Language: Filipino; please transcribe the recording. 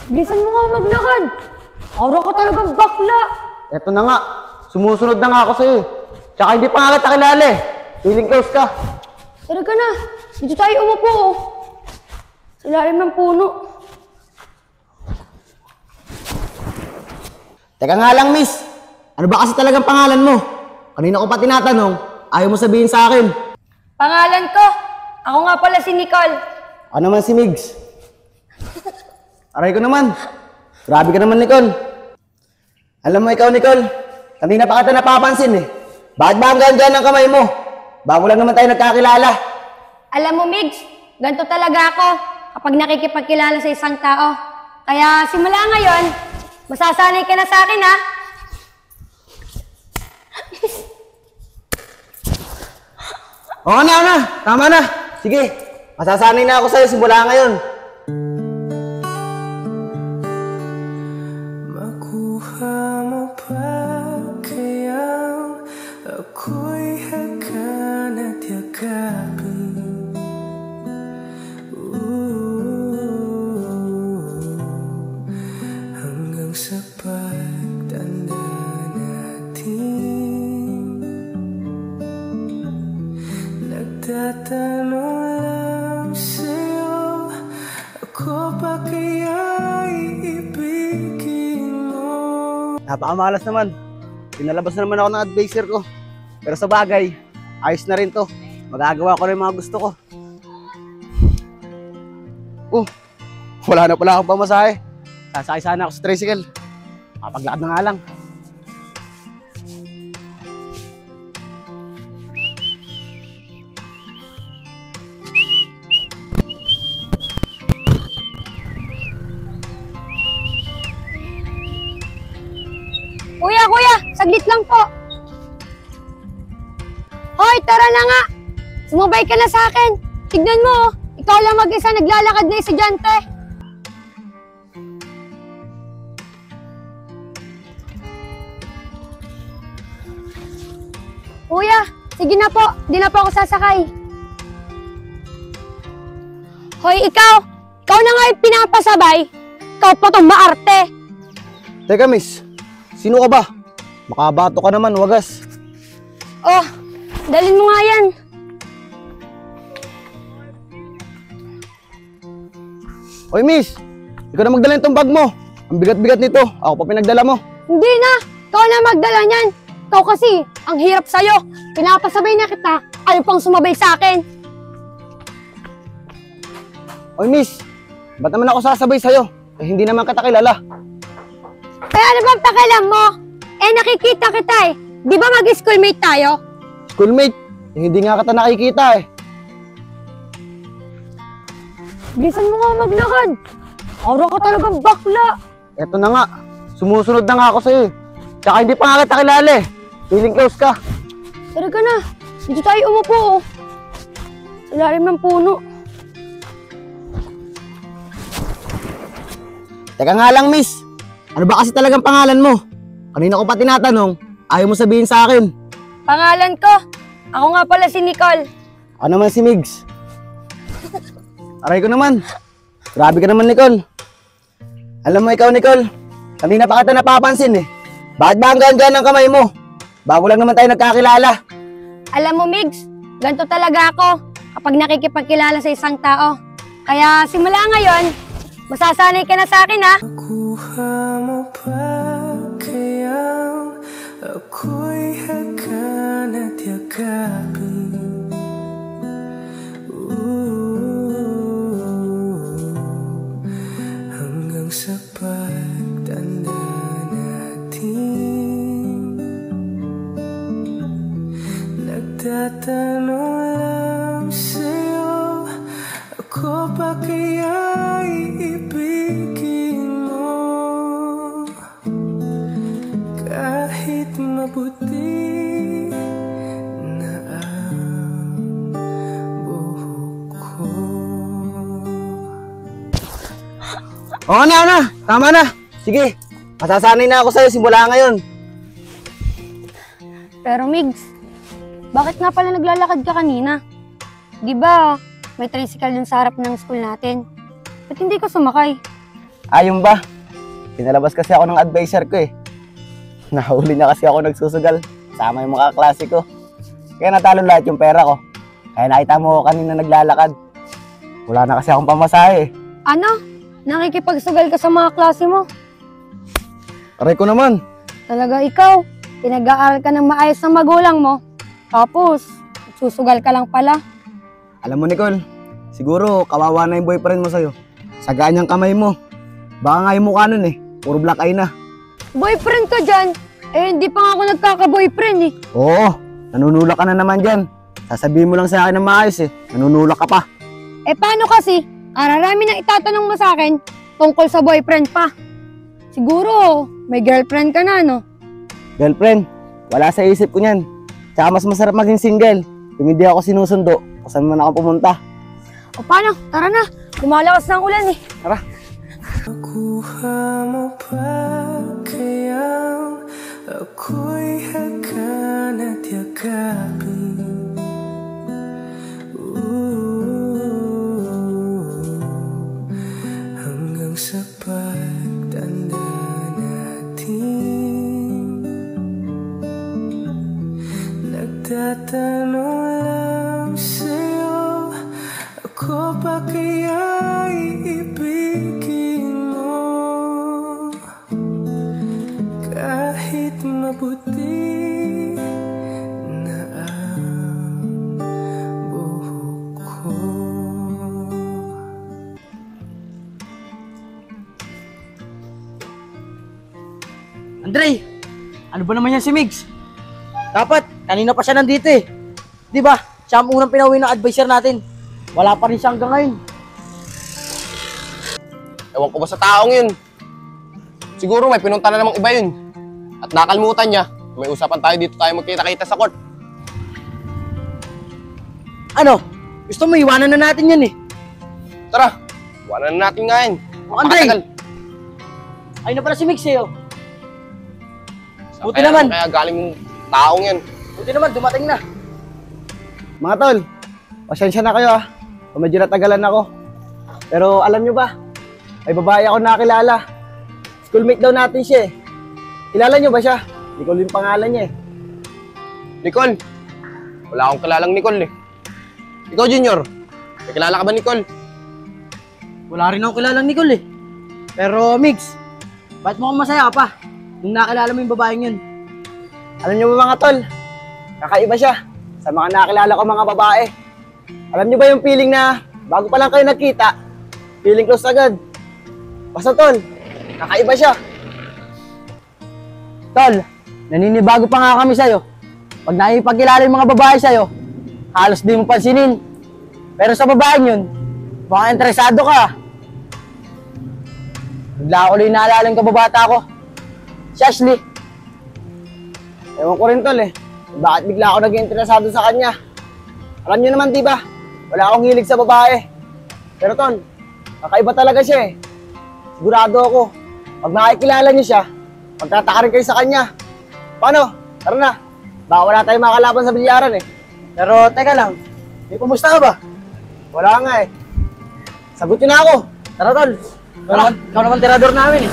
Bilisan mo nga maglakad. Aura ka talagang bakla. Eto na nga, sumusunod na nga ako sa'yo. Tsaka hindi pa nga kita kilala eh. Feeling close ka. Tara ka na. Dito tayo umupo oh. Sa ilalim ng puno. Teka nga lang, miss. Ano ba kasi talagang pangalan mo? Kanina ko pa tinatanong, ayaw mo sabihin sa akin. Pangalan ko? Ako nga pala si Nicole. Ano naman si Migs? Aray ko naman. Grabe ka naman, Nicole. Alam mo ikaw, Nicole, kanina pa kita napapansin eh. Bakit ba ang ganda ng kamay mo? Bago lang naman tayo nagkakilala. Alam mo, Migs, ganito talaga ako kapag nakikipagkilala sa isang tao. Kaya simula ngayon, masasanay ka na sa akin, ha? Oo na. Tama na. Sige, masasanay na ako sa'yo simula ngayon. Makuha mo pa kayang ako'y hagan at yakapin. Hanggang sa pagtanda natin, nagtatanong lang sa'yo, ako pa kaya'y ibigin mo? Napakamalas naman. Pinalabas na naman ako ng advisor ko. Pero sa bagay, ayos na rin to. Magagawa ko rin mga gusto ko. Wala na pala akong pamasahe. Sasakay sana ako sa tricycle. Mapaglakad na nga lang. Kuya, saglit lang po. Hoy, tara na nga. Sumabay ka na sa akin. Tignan mo, ikaw lang mag-isa naglalakad na estudyante. Kuya, sige na po. Di na po ako sasakay. Hoy, ikaw na nga yung pinapasabay. Ikaw pa itong maarte. Teka, miss. Sino ka ba? Makabato ka naman, wagas. Oh, dalhin mo nga yan. Hoy, miss. Ikaw na magdala itong bag mo. Ang bigat-bigat nito. Ako pa pinagdala mo. Hindi na. Ikaw na magdala niyan. Ikaw kasi, ang hirap sa'yo. Pinapasabay na kita. Ayaw pang sumabay sa akin. Hoy, miss. Ba't naman ako sasabay sa'yo? Eh, hindi naman kita kilala. Kaya ano bang pakialam mo? Eh, nakikita kita eh. Di ba mag-schoolmate tayo? Schoolmate? Eh, hindi nga kita nakikita eh. Bilisan mo nga maglakad. Aura ka talagang bakla. Eto na nga. Sumusunod na nga ako sa'yo eh. Tsaka hindi pa nga kita kilala eh. Feeling close ka. Tara ka na. Dito tayo umupo oh. Sa ilalim ng puno. Teka nga lang, miss. Ano ba kasi talagang pangalan mo? Kanina ko pa tinatanong, ayaw mo sabihin sa akin. Pangalan ko? Ako nga pala si Nicole. Ano naman si Migs? Aray ko naman. Grabe ka naman, Nicole. Alam mo ikaw, Nicole, kanina pa kita napapansin eh. Bakit ba ang ganda ng kamay mo? Bago lang naman tayo nagkakilala. Alam mo, Migs, ganito talaga ako kapag nakikipagkilala sa isang tao. Kaya simula ngayon, masasanay ka na sa akin, ha? Makuha mo pa kayang ako'y hagan at yakapin. Hanggang sa pagtanda natin, nagtatanong lang sa'yo, ako ba kaya'y ibigin mo? Kahit mabuti na ang buhok ko. Oo na. Tama na. Sige, masasanay na ako sa'yo simula ngayon. Pero Migs, bakit nga pala naglalakad ka kanina? Di ba may tricycle dun sa harap ng school natin? Ba't hindi ka sumakay? Ayun ba? Pinalabas kasi ako ng advisor ko eh. Nahuli niya kasi ako nagsusugal. Sama yung mga klase ko. Kaya natalo lahat yung pera ko. Kaya nakita mo ko kanina naglalakad. Wala na kasi akong pamasahe eh. Ano? Nakikipagsugal ka sa mga klase mo? Aray ko naman. Talaga ikaw? Pinag-aaral ka ng maayos ng magulang mo. Tapos, susugal ka lang pala. Alam mo Nicole, siguro kawawa na yung boyfriend mo sa'yo. Sagaan yung kamay mo. Baka nga yung mukha nun eh. Puro black eye na. Boyfriend ka dyan? Eh, hindi pa nga ako nagkaka-boyfriend eh. Oo, nanunulak ka na naman dyan. Sasabihin mo lang sa akin ng maayos eh. Nanunulak ka pa. Eh, paano kasi? Ararami nang itatanong mo sa akin tungkol sa boyfriend pa. Siguro, may girlfriend ka na, no? Girlfriend, wala sa isip ko niyan. Tsaka mas masarap maging single. Kung hindi ako sinusundo, kung saan man ako pumunta. O paano? Tara na. Lumalakas na ang ulan eh. Tara. Nakuha mo pa kayang ako'y hagan at yakapin? Hanggang sa pagtanda natin, nagtatanong lang sa'yo, ako ba kaya iibigin mo? Kahit mabuti na ang buhok ko. Andre, ano ba naman yan si Migs? Dapat, kanina pa siya nandito eh. Di ba? Siya ang unang pinauwi ng advisor natin. Wala pa rin siya hanggang ngayon. Ewan ko ba sa taong yun? Siguro may pinunta na namang iba yun. At nakalimutan niya, may usapan tayo dito tayo magkita-kita sa court. Ano? Gusto mo iwanan na natin yan eh. Tara, iwanan na natin nga yun. O, Andre! Napakatagal. Ayun na pala si Migs eh oh. Saan Buti kaya naman. Kaya galing yung taong yan. Buti naman, dumating na. Mga tol, pasensya na kayo ah. Kung medyo natagalan ako. Pero alam nyo ba, may babae ako nakakilala. Schoolmate daw natin siya eh. Kilala nyo ba siya? Nicole yung pangalan niya eh. Nicole, wala akong kilalang Nicole eh. Ikaw Junior, may kilala ka ba Nicole? Wala rin ako kilalang Nicole eh. Pero Migs, ba't mo masaya ka pa? Nung nakilala mo yung babaeng yun. Alam nyo ba mga tol, kakaiba siya sa mga nakakilala ko mga babae. Alam nyo ba yung feeling na bago pa lang kayo nagkita, feeling close agad? Basta tol, kakaiba siya. Tol, naninibago pa nga kami sa'yo. Pag nakipagkilala yung mga babae sa'yo, halos di mo pansinin. Pero sa babaeng yun, baka interesado ka. Bigla ko lang naalala yung kababata ko. Si Ashley. Ewan ko rin tol eh, bakit bigla ako naging interesado sa kanya? Alam nyo naman diba, wala akong hilig sa babae. Pero tol, kakaiba talaga siya eh. Sigurado ako, pag makikilala niyo siya, magtataka rin kayo sa kanya. Paano? Tara na, baka wala tayong makalaban sa bilyaran eh. Pero teka lang, may kumusta ka ba? Wala nga eh. Sagot nyo na ako. Tara tol, ikaw naman tirador namin eh.